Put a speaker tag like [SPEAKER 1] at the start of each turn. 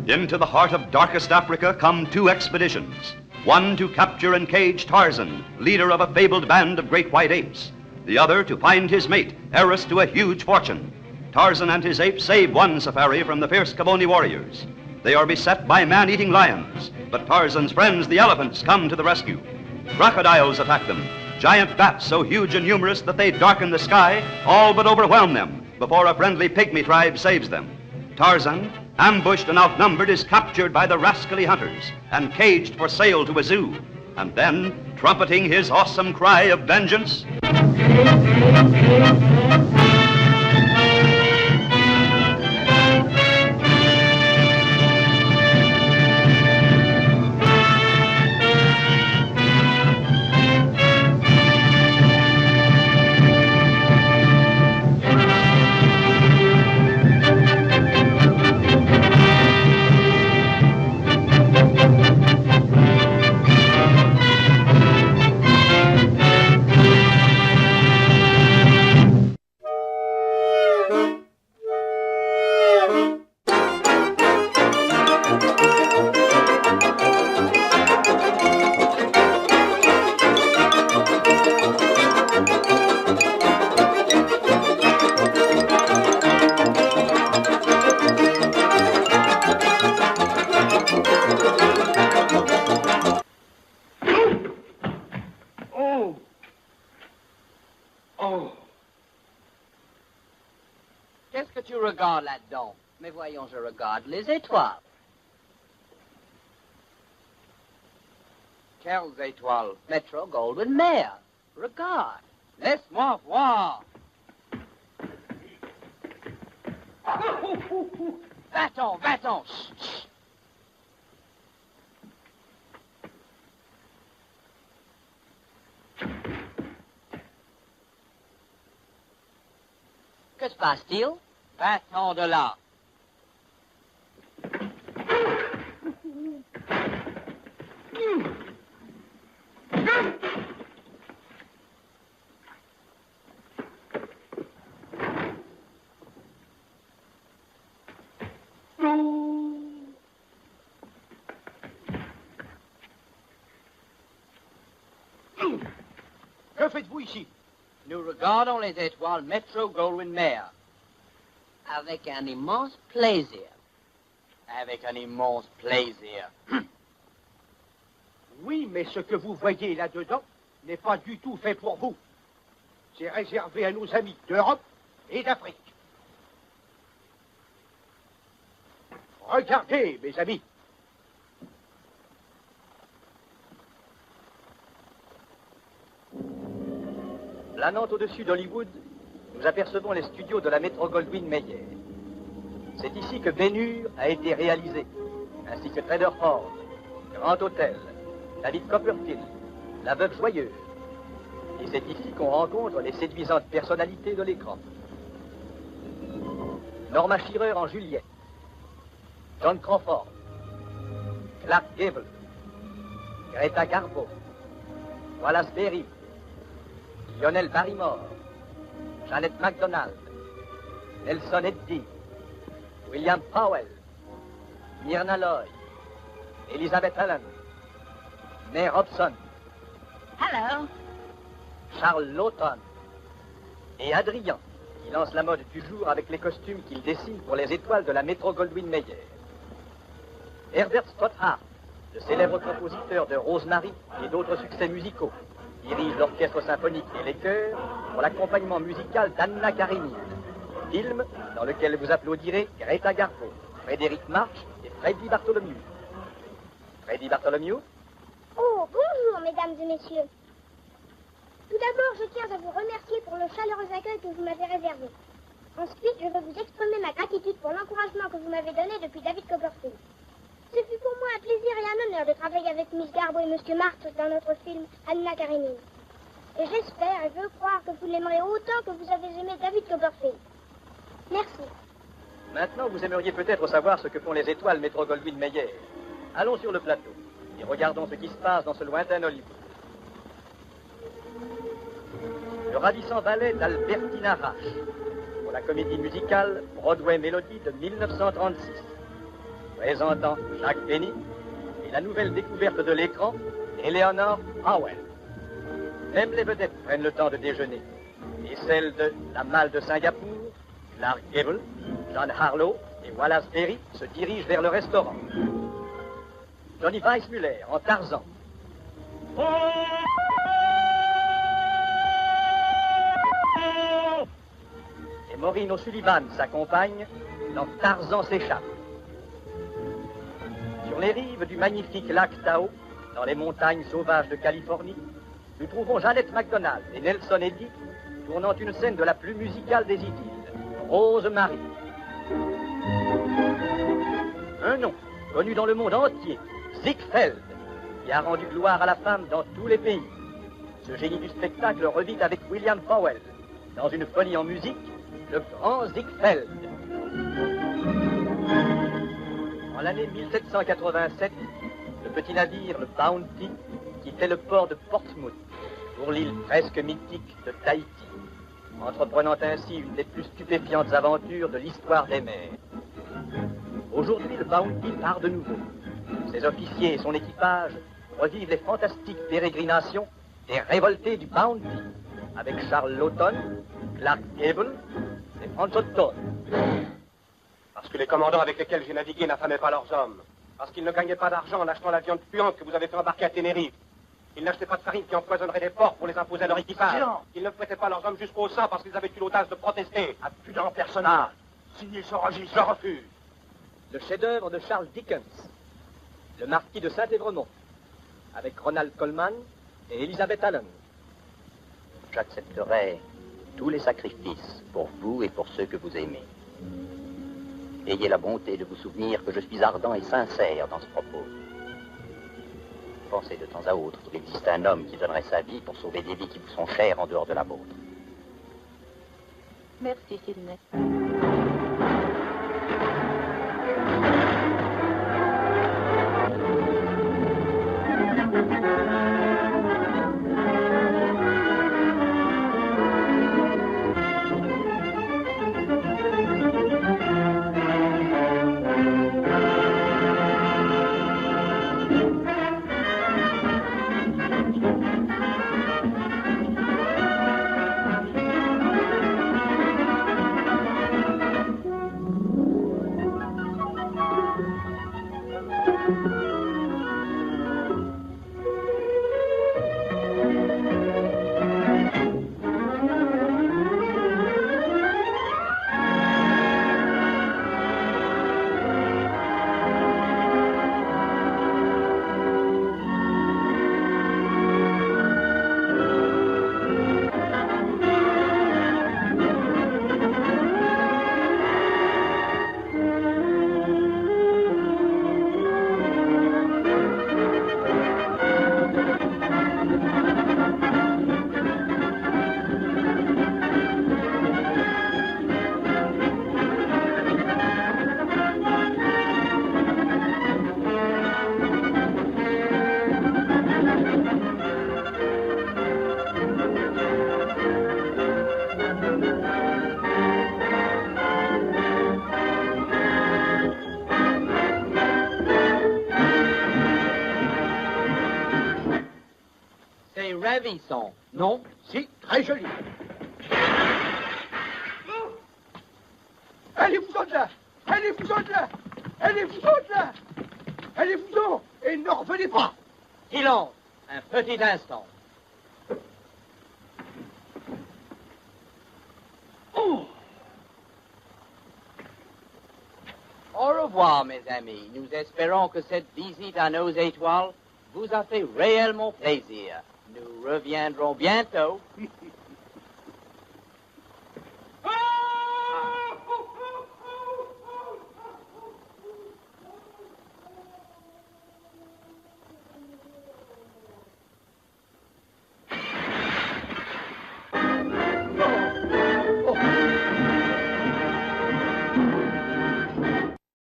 [SPEAKER 1] Into the heart of darkest Africa come two expeditions. One to capture and cage Tarzan, leader of a fabled band of great white apes. The other to find his mate, heiress to a huge fortune. Tarzan and his apes save one safari from the fierce Kaboni warriors. They are beset by man-eating lions, but Tarzan's friends, the elephants, come to the rescue. Crocodiles attack them. Giant bats so huge and numerous that they darken the sky, all but overwhelm them before a friendly pygmy tribe saves them. Tarzan, ambushed and outnumbered, is captured by the rascally hunters and caged for sale to a zoo. And then, trumpeting his awesome cry of vengeance,
[SPEAKER 2] Qu'est-ce que tu regardes là-dedans? Mais voyons, je regarde les étoiles. Quelles étoiles? Metro Goldwyn Mayer. Regarde. Laisse-moi voir. Va-t'en, va-t'en. Chut. Que se passe-t-il? Va-t'en de là.
[SPEAKER 3] Que faites-vous ici?
[SPEAKER 2] Nous regardons les étoiles Metro Goldwyn Mayer. Avec un immense plaisir. Avec un immense plaisir.
[SPEAKER 3] Oui, mais ce que vous voyez là-dedans n'est pas du tout fait pour vous. C'est réservé à nos amis d'Europe et d'Afrique. Regardez, mes amis.
[SPEAKER 4] Planant au-dessus d'Hollywood, nous apercevons les studios de la Metro Goldwyn Mayer. C'est ici que Ben Hur a été réalisé, ainsi que Trader Ford, Grand Hôtel, David Copperfield, La Veuve Joyeuse. Et c'est ici qu'on rencontre les séduisantes personnalités de l'écran. Norma Shearer en Juliette, John Crawford, Clark Gable, Greta Garbo, Wallace Beery, Lionel Barrymore, Jeanette MacDonald, Nelson Eddy, William Powell, Myrna Loy, Elizabeth Allen, May Robson,
[SPEAKER 5] Hello.
[SPEAKER 4] Charles Lawton et Adrien, qui lance la mode du jour avec les costumes qu'il dessine pour les étoiles de la Metro Goldwyn Mayer. Herbert Stothart, le célèbre compositeur de Rosemary et d'autres succès musicaux, dirige l'orchestre symphonique et les chœurs pour l'accompagnement musical d'Anna Karenine. Film dans lequel vous applaudirez Greta Garbo, Frédéric March et Freddy Bartholomew. Freddy Bartholomew?
[SPEAKER 5] Oh, bonjour, mesdames et messieurs. Tout d'abord, je tiens à vous remercier pour le chaleureux accueil que vous m'avez réservé. Ensuite, je veux vous exprimer ma gratitude pour l'encouragement que vous m'avez donné depuis David Copperfield. Ce fut pour moi un plaisir et un honneur de travailler avec Miss Garbo et Monsieur March dans notre film Anna Karenine. Et j'espère et veux croire que vous l'aimerez autant que vous avez aimé David Copperfield. Merci.
[SPEAKER 4] Maintenant, vous aimeriez peut-être savoir ce que font les étoiles Metro Goldwyn Mayer. Allons sur le plateau et regardons ce qui se passe dans ce lointain Hollywood. Le ravissant ballet d'Albertina Rache pour la comédie musicale Broadway Melody de 1936. présentant Jack Benny et la nouvelle découverte de l'écran, Eleanor Howell. Même les vedettes prennent le temps de déjeuner. Et celles de La Malle de Singapour, Clark Gable, John Harlow et Wallace Berry se dirigent vers le restaurant. Johnny Weissmuller en Tarzan. Et Maureen O'Sullivan s'accompagne dans Tarzan s'échappe. Sur les rives du magnifique lac Tahoe, dans les montagnes sauvages de Californie, nous trouvons Jeanette MacDonald et Nelson Eddy tournant une scène de la plus musicale des idylles, Rose-Marie. Un nom connu dans le monde entier, Ziegfeld, qui a rendu gloire à la femme dans tous les pays. Ce génie du spectacle revit avec William Powell, dans une folie en musique, le grand Ziegfeld. En l'année 1787, le petit navire, le Bounty, quittait le port de Portsmouth pour l'île presque mythique de Tahiti, entreprenant ainsi une des plus stupéfiantes aventures de l'histoire des mers. Aujourd'hui, le Bounty part de nouveau. Ses officiers et son équipage revivent les fantastiques pérégrinations des révoltés du Bounty, avec Charles Lawton, Clark Gable et Franz Otton.
[SPEAKER 3] Parce que les commandants avec lesquels j'ai navigué n'affamaient pas leurs hommes. Parce qu'ils ne gagnaient pas d'argent en achetant la viande puante que vous avez fait embarquer à Tenerife. Ils n'achetaient pas de farine qui empoisonnerait des porcs pour les imposer à leur équipage. Ils ne prêtaient pas leurs hommes jusqu'au sein parce qu'ils avaient eu l'audace de protester. Impudent personnage. Signez ce registre, je refuse.
[SPEAKER 4] Le chef-d'œuvre de Charles Dickens, Le Marquis de Saint-Évremont, avec Ronald Colman et Elizabeth Allen.
[SPEAKER 6] J'accepterai tous les sacrifices pour vous et pour ceux que vous aimez. Ayez la bonté de vous souvenir que je suis ardent et sincère dans ce propos. Pensez de temps à autre qu'il existe un homme qui donnerait sa vie pour sauver des vies qui vous sont chères en dehors de la vôtre.
[SPEAKER 7] Merci, Sidney.
[SPEAKER 2] Ravissant, non?
[SPEAKER 3] Si, très joli. Allez-vous-en de là! Allez-vous-en de là! Allez-vous-en de là! Allez-vous-en et ne revenez pas!
[SPEAKER 2] Silence, un petit instant. Au revoir, mes amis. Nous espérons que cette visite à nos étoiles vous a fait réellement plaisir. Nous reviendrons bientôt.